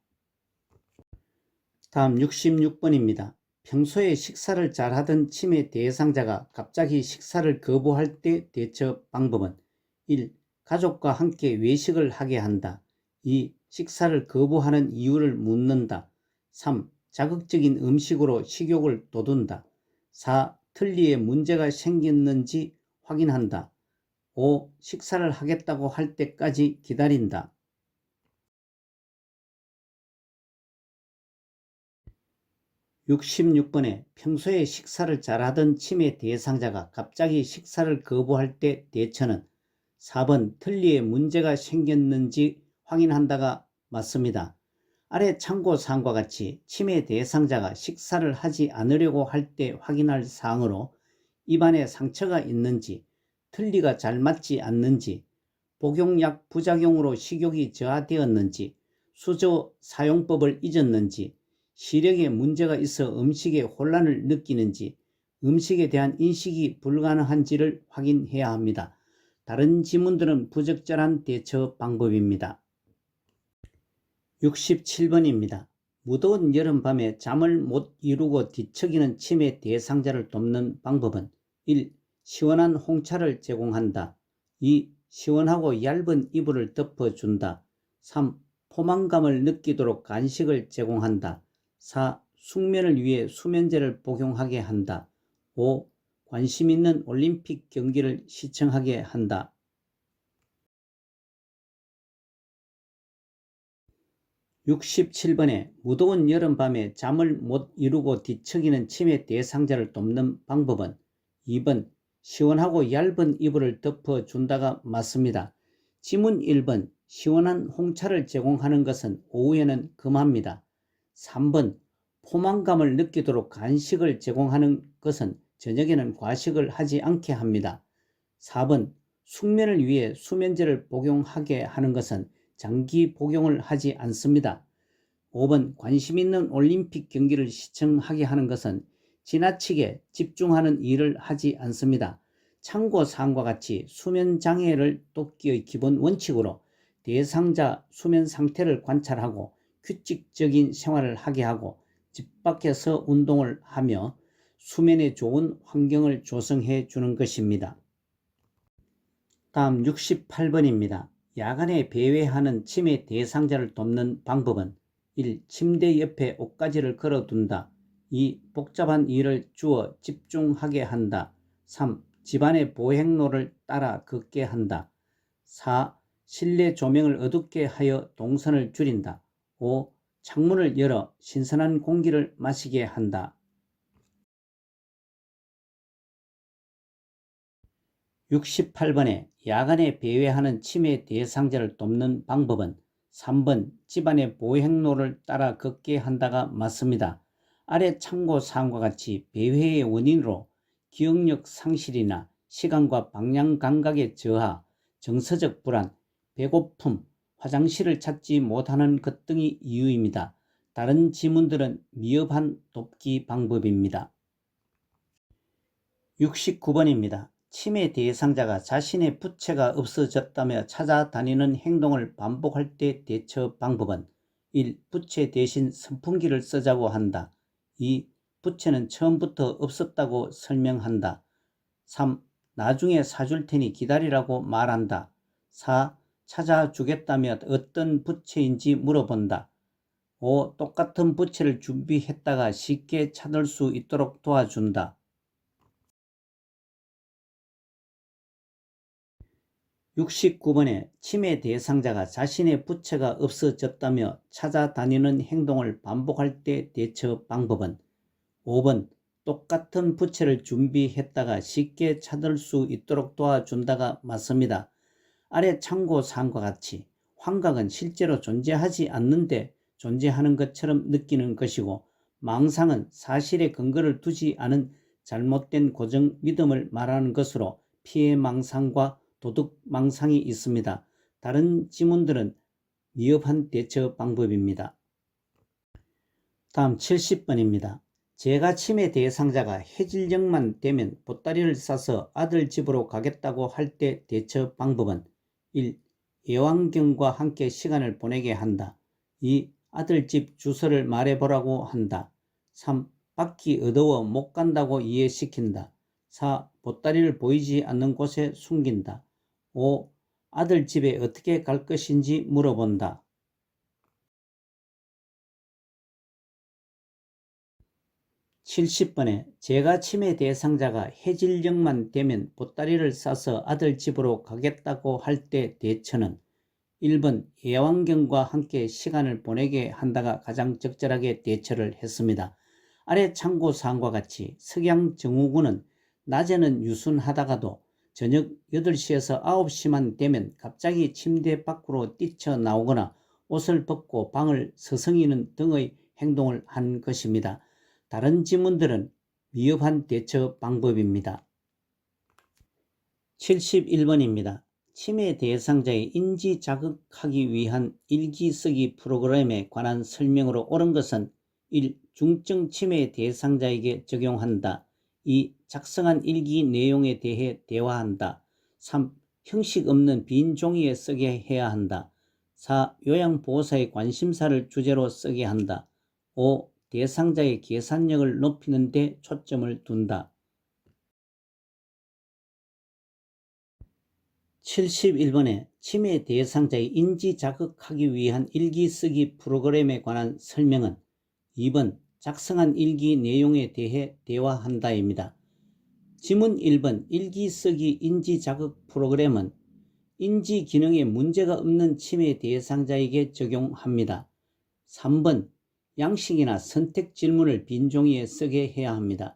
다음 66번입니다. 평소에 식사를 잘하던 치매 대상자가 갑자기 식사를 거부할 때 대처 방법은 1. 가족과 함께 외식을 하게 한다. 2. 식사를 거부하는 이유를 묻는다. 3. 자극적인 음식으로 식욕을 돋운다. 4. 틀니에 문제가 생겼는지 확인한다. 5. 식사를 하겠다고 할 때까지 기다린다. 66번에 평소에 식사를 잘하던 치매 대상자가 갑자기 식사를 거부할 때 대처는 4번 틀니에 문제가 생겼는지 확인한다가 맞습니다. 아래 참고사항과 같이 치매 대상자가 식사를 하지 않으려고 할 때 확인할 사항으로 입안에 상처가 있는지, 틀니가 잘 맞지 않는지, 복용약 부작용으로 식욕이 저하되었는지, 수저 사용법을 잊었는지, 시력에 문제가 있어 음식에 혼란을 느끼는지, 음식에 대한 인식이 불가능한지를 확인해야 합니다. 다른 지문들은 부적절한 대처 방법입니다. 67번입니다. 무더운 여름밤에 잠을 못 이루고 뒤척이는 치매 대상자를 돕는 방법은 1. 시원한 홍차를 제공한다. 2. 시원하고 얇은 이불을 덮어준다. 3. 포만감을 느끼도록 간식을 제공한다. 4. 숙면을 위해 수면제를 복용하게 한다. 5. 관심 있는 올림픽 경기를 시청하게 한다. 67번에 무더운 여름밤에 잠을 못 이루고 뒤척이는 치매 대상자를 돕는 방법은 2번 시원하고 얇은 이불을 덮어준다가 맞습니다. 지문 1번 시원한 홍차를 제공하는 것은 오후에는 금합니다. 3번 포만감을 느끼도록 간식을 제공하는 것은 저녁에는 과식을 하지 않게 합니다. 4번 숙면을 위해 수면제를 복용하게 하는 것은 장기 복용을 하지 않습니다. 5번 관심 있는 올림픽 경기를 시청하게 하는 것은 지나치게 집중하는 일을 하지 않습니다. 참고사항과 같이 수면장애를 돕기의 기본 원칙으로 대상자 수면 상태를 관찰하고 규칙적인 생활을 하게 하고 집 밖에서 운동을 하며 수면에 좋은 환경을 조성해 주는 것입니다. 다음 68번입니다. 야간에 배회하는 치매 대상자를 돕는 방법은 1. 침대 옆에 옷가지를 걸어둔다. 2. 복잡한 일을 주어 집중하게 한다. 3. 집안의 보행로를 따라 걷게 한다. 4. 실내 조명을 어둡게 하여 동선을 줄인다. 5. 창문을 열어 신선한 공기를 마시게 한다. 68번에 야간에 배회하는 치매 대상자를 돕는 방법은 3번 집안의 보행로를 따라 걷게 한다가 맞습니다. 아래 참고사항과 같이 배회의 원인으로 기억력 상실이나 시간과 방향 감각의 저하, 정서적 불안, 배고픔, 화장실을 찾지 못하는 것 등이 이유입니다. 다른 지문들은 미흡한 돕기 방법입니다. 69번입니다. 치매 대상자가 자신의 부채가 없어졌다며 찾아다니는 행동을 반복할 때 대처 방법은 1. 부채 대신 선풍기를 쓰자고 한다. 2. 부채는 처음부터 없었다고 설명한다. 3. 나중에 사줄 테니 기다리라고 말한다. 4. 찾아주겠다며 어떤 부채인지 물어본다. 5. 똑같은 부채를 준비했다가 쉽게 찾을 수 있도록 도와준다. 69번에 치매 대상자가 자신의 부채가 없어졌다며 찾아다니는 행동을 반복할 때 대처 방법은 5번 똑같은 부채를 준비했다가 쉽게 찾을 수 있도록 도와준다가 맞습니다. 아래 참고사항과 같이 환각은 실제로 존재하지 않는데 존재하는 것처럼 느끼는 것이고 망상은 사실에 근거를 두지 않은 잘못된 고정 믿음을 말하는 것으로 피해망상과 도덕망상이 있습니다. 다른 지문들은 미흡한 대처 방법입니다. 다음 70번입니다. 제가 치매 대상자가 해질녘만 되면 보따리를 싸서 아들 집으로 가겠다고 할 때 대처 방법은 1. 애완견과 함께 시간을 보내게 한다. 2. 아들 집 주소를 말해보라고 한다. 3. 밖이 어두워 못 간다고 이해시킨다. 4. 보따리를 보이지 않는 곳에 숨긴다. 5. 아들 집에 어떻게 갈 것인지 물어본다. 70번에 제가 치매 대상자가 해질녘만 되면 보따리를 싸서 아들 집으로 가겠다고 할 때 대처는 1번 애완견과 함께 시간을 보내게 한다가 가장 적절하게 대처를 했습니다. 아래 참고사항과 같이 석양정우군은 낮에는 유순하다가도 저녁 8시에서 9시만 되면 갑자기 침대 밖으로 뛰쳐나오거나 옷을 벗고 방을 서성이는 등의 행동을 한 것입니다. 다른 지문들은 위협한 대처 방법입니다. 71번입니다. 치매 대상자의 인지 자극하기 위한 일기 쓰기 프로그램에 관한 설명으로 옳은 것은 1. 중증 치매 대상자에게 적용한다. 2. 작성한 일기 내용에 대해 대화한다. 3. 형식 없는 빈 종이에 쓰게 해야 한다. 4. 요양보호사의 관심사를 주제로 쓰게 한다. 5. 대상자의 계산력을 높이는 데 초점을 둔다. 71번에 치매 대상자의 인지 자극하기 위한 일기 쓰기 프로그램에 관한 설명은 2번 작성한 일기 내용에 대해 대화한다입니다. 지문 1번 일기 쓰기 인지 자극 프로그램은 인지 기능에 문제가 없는 치매 대상자에게 적용합니다. 3번 양식이나 선택 질문을 빈 종이에 쓰게 해야 합니다.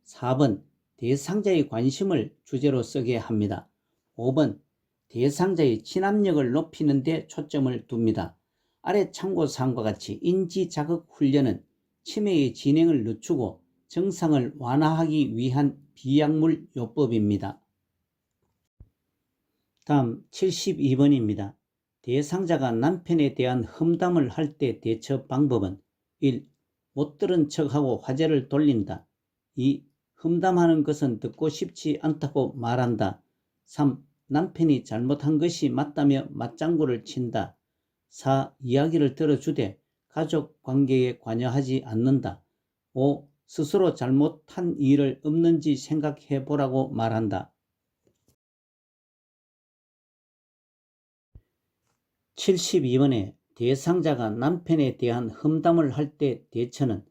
4번 대상자의 관심을 주제로 쓰게 합니다. 5번 대상자의 진압력을 높이는 데 초점을 둡니다. 아래 참고사항과 같이 인지자극 훈련은 치매의 진행을 늦추고 증상을 완화하기 위한 비약물 요법입니다. 다음 72번입니다. 대상자가 남편에 대한 험담을 할 때 대처 방법은 1. 못 들은 척하고 화제를 돌린다. 2. 험담하는 것은 듣고 싶지 않다고 말한다. 3. 남편이 잘못한 것이 맞다며 맞장구를 친다. 4. 이야기를 들어주되 가족 관계에 관여하지 않는다. 5. 스스로 잘못한 일을 없는지 생각해 보라고 말한다. 72번에 대상자가 남편에 대한 험담을 할 때 대처는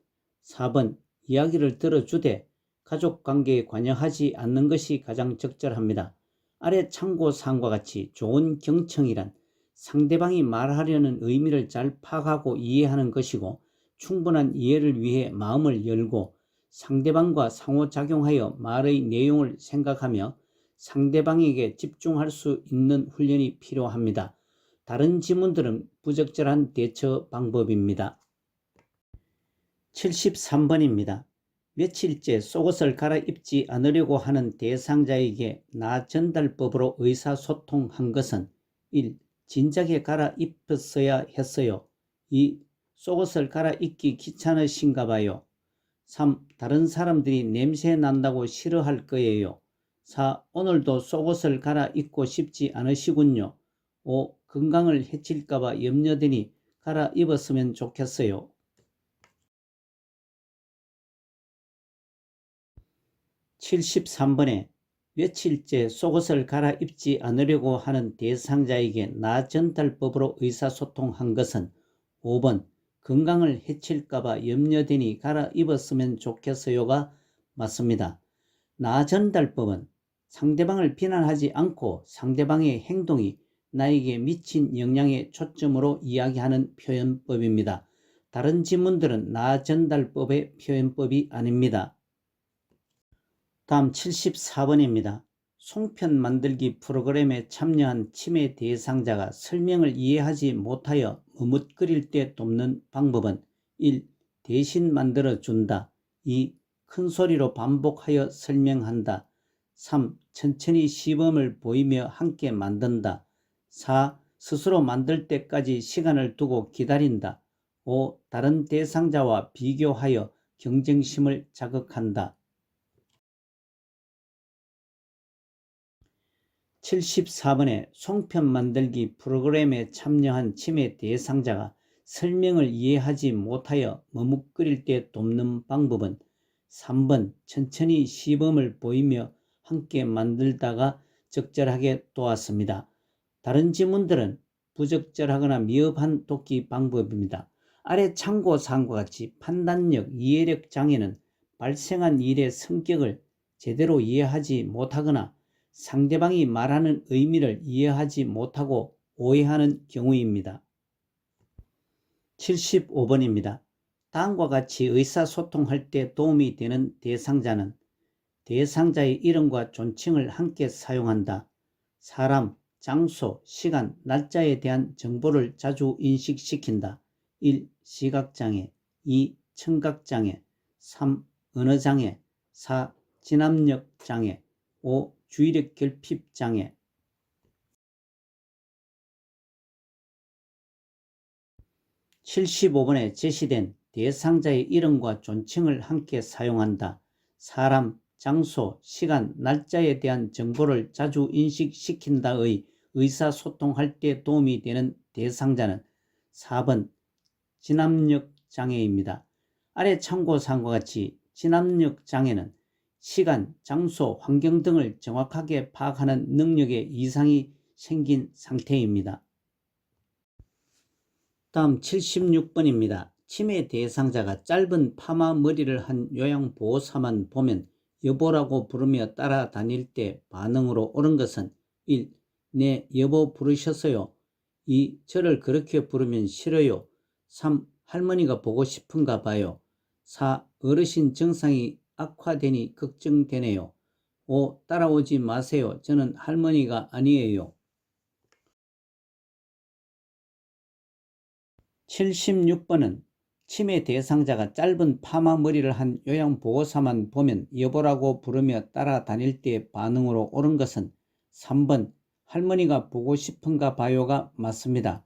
4번 이야기를 들어주되 가족관계에 관여하지 않는 것이 가장 적절합니다. 아래 참고사항과 같이 좋은 경청이란 상대방이 말하려는 의미를 잘 파악하고 이해하는 것이고 충분한 이해를 위해 마음을 열고 상대방과 상호작용하여 말의 내용을 생각하며 상대방에게 집중할 수 있는 훈련이 필요합니다. 다른 지문들은 부적절한 대처 방법입니다. 73번입니다. 며칠째 속옷을 갈아입지 않으려고 하는 대상자에게 나 전달법으로 의사소통한 것은 1. 진작에 갈아입었어야 했어요. 2. 속옷을 갈아입기 귀찮으신가 봐요. 3. 다른 사람들이 냄새 난다고 싫어할 거예요. 4. 오늘도 속옷을 갈아입고 싶지 않으시군요. 5. 건강을 해칠까봐 염려되니 갈아입었으면 좋겠어요. 73번에 며칠째 속옷을 갈아입지 않으려고 하는 대상자에게 나 전달법으로 의사소통한 것은 5번 건강을 해칠까봐 염려되니 갈아입었으면 좋겠어요가 맞습니다. 나 전달법은 상대방을 비난하지 않고 상대방의 행동이 나에게 미친 영향에 초점으로 이야기하는 표현법입니다. 다른 지문들은 나 전달법의 표현법이 아닙니다. 다음 74번입니다. 송편 만들기 프로그램에 참여한 치매 대상자가 설명을 이해하지 못하여 머뭇거릴 때 돕는 방법은 1. 대신 만들어준다. 2. 큰 소리로 반복하여 설명한다. 3. 천천히 시범을 보이며 함께 만든다. 4. 스스로 만들 때까지 시간을 두고 기다린다. 5. 다른 대상자와 비교하여 경쟁심을 자극한다. 74번에 송편 만들기 프로그램에 참여한 치매 대상자가 설명을 이해하지 못하여 머뭇거릴 때 돕는 방법은 3번 천천히 시범을 보이며 함께 만들다가 적절하게 도왔습니다. 다른 지문들은 부적절하거나 미흡한 돕기 방법입니다. 아래 참고사항과 같이 판단력, 이해력 장애는 발생한 일의 성격을 제대로 이해하지 못하거나 상대방이 말하는 의미를 이해하지 못하고 오해하는 경우입니다. 75번입니다. 다음과 같이 의사소통할 때 도움이 되는 대상자는 대상자의 이름과 존칭을 함께 사용한다. 사람, 장소, 시간, 날짜에 대한 정보를 자주 인식시킨다. 1. 시각장애 2. 청각장애 3. 언어장애 4. 진압력장애 5. 주의력결핍장애 75번에 제시된 대상자의 이름과 존칭을 함께 사용한다. 사람, 장소, 시간, 날짜에 대한 정보를 자주 인식시킨다의 의사소통할 때 도움이 되는 대상자는 4번 진압력 장애입니다. 아래 참고사항과 같이 진압력 장애는 시간, 장소, 환경 등을 정확하게 파악하는 능력에 이상이 생긴 상태입니다. 다음 76번입니다. 치매 대상자가 짧은 파마 머리를 한 요양보호사만 보면 여보라고 부르며 따라다닐 때 반응으로 옳은 것은 1. 네, 여보 부르셨어요. 2. 저를 그렇게 부르면 싫어요. 3. 할머니가 보고 싶은가 봐요. 4. 어르신 증상이 악화되니 걱정되네요. 5. 따라오지 마세요. 저는 할머니가 아니에요. 76번은 치매 대상자가 짧은 파마 머리를 한 요양보호사만 보면 여보라고 부르며 따라다닐 때 반응으로 옳은 것은 3번 할머니가 보고 싶은가 봐요가 맞습니다.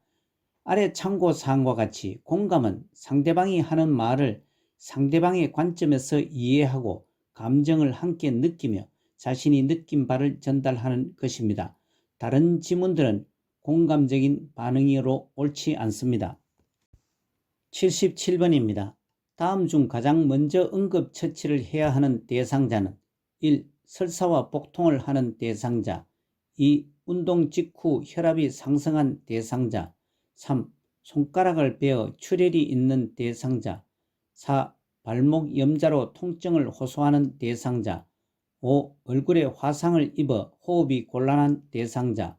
아래 참고사항과 같이 공감은 상대방이 하는 말을 상대방의 관점에서 이해하고 감정을 함께 느끼며 자신이 느낀 바를 전달하는 것입니다. 다른 지문들은 공감적인 반응으로 옳지 않습니다. 77번입니다. 다음 중 가장 먼저 응급처치를 해야 하는 대상자는 1. 설사와 복통을 하는 대상자 2. 운동 직후 혈압이 상승한 대상자 3. 손가락을 베어 출혈이 있는 대상자 4. 발목 염자로 통증을 호소하는 대상자 5. 얼굴에 화상을 입어 호흡이 곤란한 대상자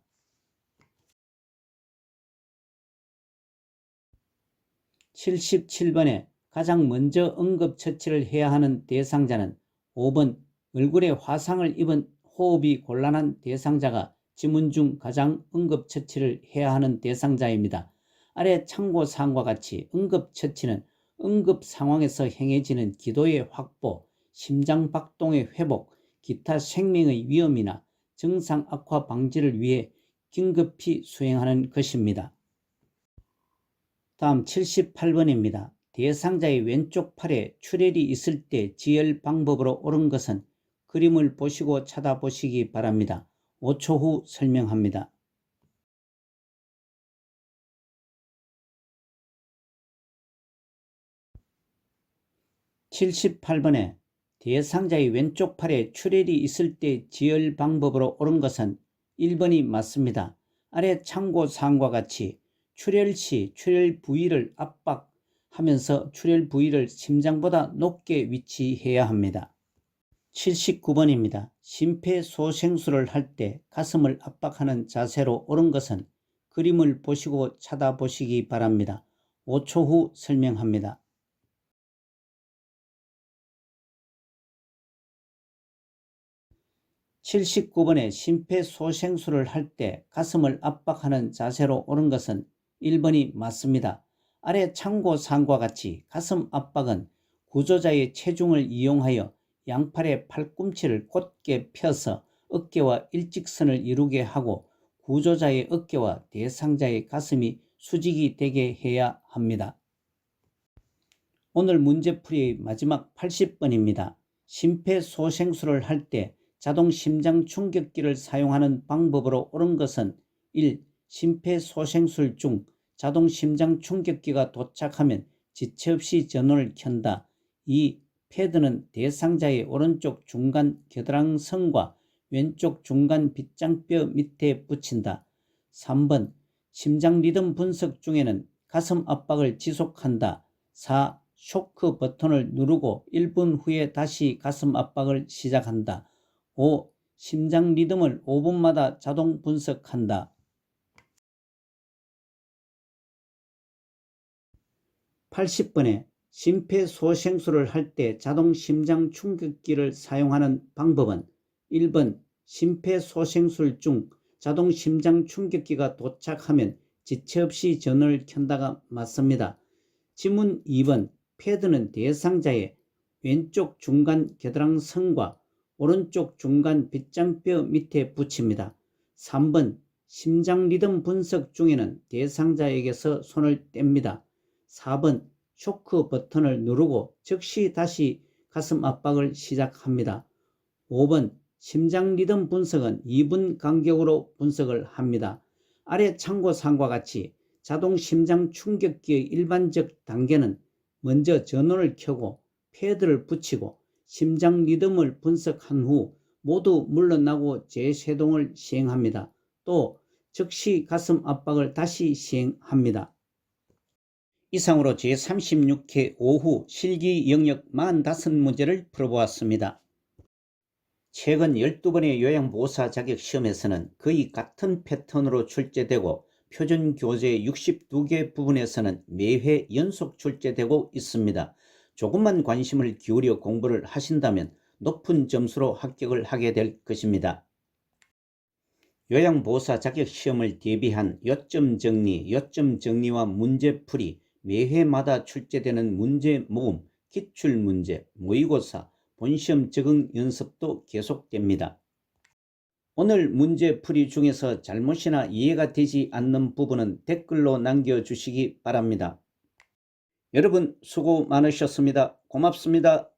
77번에 가장 먼저 응급처치를 해야 하는 대상자는 5번 얼굴에 화상을 입은 호흡이 곤란한 대상자가 지문 중 가장 응급처치를 해야 하는 대상자입니다. 아래 참고사항과 같이 응급처치는 응급상황에서 행해지는 기도의 확보, 심장박동의 회복, 기타 생명의 위험이나 증상 악화 방지를 위해 긴급히 수행하는 것입니다. 다음 78번입니다. 대상자의 왼쪽 팔에 출혈이 있을 때 지혈 방법으로 옳은 것은 그림을 보시고 찾아보시기 바랍니다. 5초 후 설명합니다. (78번에) 대상자의 왼쪽 팔에 출혈이 있을 때 지혈 방법으로 옳은 것은 1번이 맞습니다. 아래 참고사항과 같이 출혈 시 출혈 부위를 압박하면서 출혈 부위를 심장보다 높게 위치해야 합니다. 79번입니다. 심폐소생술을 할 때 가슴을 압박하는 자세로 옳은 것은 그림을 보시고 찾아보시기 바랍니다. 5초 후 설명합니다. 79번에 심폐소생술을 할 때 가슴을 압박하는 자세로 옳은 것은 1번이 맞습니다. 아래 참고사항과 같이 가슴 압박은 구조자의 체중을 이용하여 양팔의 팔꿈치를 곧게 펴서 어깨와 일직선을 이루게 하고 구조자의 어깨와 대상자의 가슴이 수직이 되게 해야 합니다. 오늘 문제풀이의 마지막 80번입니다. 심폐소생술을 할 때 자동 심장 충격기를 사용하는 방법으로 옳은 것은 1. 심폐소생술 중 자동 심장 충격기가 도착하면 지체 없이 전원을 켠다. 2. 패드는 대상자의 오른쪽 중간 겨드랑선과 왼쪽 중간 빗장뼈 밑에 붙인다. 3번 심장 리듬 분석 중에는 가슴 압박을 지속한다. 4. 쇼크 버튼을 누르고 1분 후에 다시 가슴 압박을 시작한다. 5. 심장 리듬을 5분마다 자동 분석한다. 80번에 심폐소생술을 할 때 자동 심장 충격기를 사용하는 방법은 1번 심폐소생술 중 자동 심장 충격기가 도착하면 지체 없이 전원을 켠다가 맞습니다. 지문 2번 패드는 대상자의 왼쪽 중간 겨드랑선과 오른쪽 중간 빗장뼈 밑에 붙입니다. 3번 심장 리듬 분석 중에는 대상자에게서 손을 뗍니다. 4번 쇼크 버튼을 누르고 즉시 다시 가슴 압박을 시작합니다. 5번 심장 리듬 분석은 2분 간격으로 분석을 합니다. 아래 참고사항과 같이 자동 심장 충격기의 일반적 단계는 먼저 전원을 켜고 패드를 붙이고 심장 리듬을 분석한 후 모두 물러나고 재세동을 시행합니다. 또 즉시 가슴 압박을 다시 시행합니다. 이상으로 제36회 오후 실기 영역 45문제를 풀어보았습니다. 최근 12번의 요양보호사 자격시험에서는 거의 같은 패턴으로 출제되고 표준 교재 62개 부분에서는 매회 연속 출제되고 있습니다. 조금만 관심을 기울여 공부를 하신다면 높은 점수로 합격을 하게 될 것입니다. 요양보호사 자격시험을 대비한 요점 정리, 요점 정리와 문제풀이, 매회마다 출제되는 문제 모음, 기출문제, 모의고사, 본시험 적응 연습도 계속됩니다. 오늘 문제풀이 중에서 잘못이나 이해가 되지 않는 부분은 댓글로 남겨주시기 바랍니다. 여러분 수고 많으셨습니다. 고맙습니다.